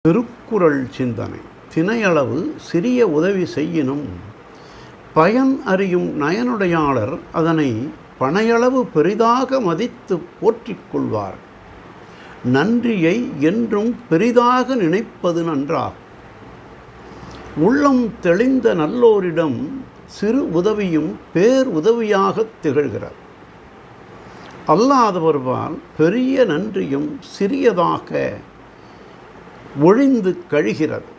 திருக்குறள் சிந்தனை. தினையளவு சிறிய உதவி செய்யினும் பயன் அறியும் நயனுடையாளர் அதனை பனையளவு பெரிதாக மதித்து போற்றிக் கொள்வார். நன்றியை என்றும் பெரிதாக நினைப்பது நன்றாகும். உள்ளம் தெளிந்த நல்லோரிடம் சிறு உதவியும் பேர் உதவியாகத் திகழ்கிறது. அல்லாதவர்பால் பெரிய நன்றியும் சிறியதாக ஒழிந்து கழிகிறது.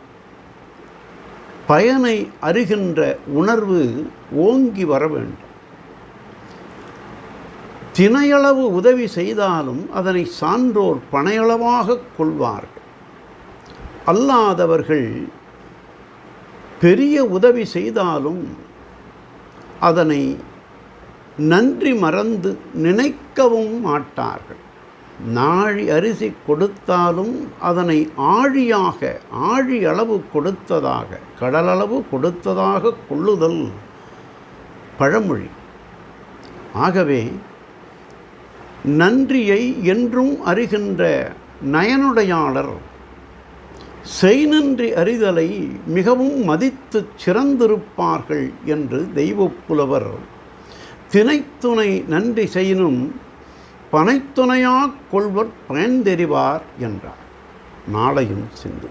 பயனை அறிகின்ற உணர்வு ஓங்கி வர வேண்டும். தினையளவு உதவி செய்தாலும் அதனை சான்றோர் பனையளவாக கொள்வார்கள். அல்லாதவர்கள் பெரிய உதவி செய்தாலும் அதனை நன்றி மறந்து நினைக்கவும் மாட்டார்கள். நாழி அரிசி கொடுத்தாலும் அதனை ஆழி அளவு கொடுத்ததாக, கடலளவு கொடுத்ததாக கொள்ளுதல் பழமொழி. ஆகவே நன்றியை என்றும் அறிகின்ற நயனுடையாளர் செய்நன்றி அறிதலை மிகவும் மதித்து சிறந்திருப்பார்கள் என்று தெய்வப்புலவர் தினைத்துணை நன்றி செய்யினும் பனைத்துணையாக் கொள்வர் பயன்தெரிவார் என்றார். நாளையும் சிந்து.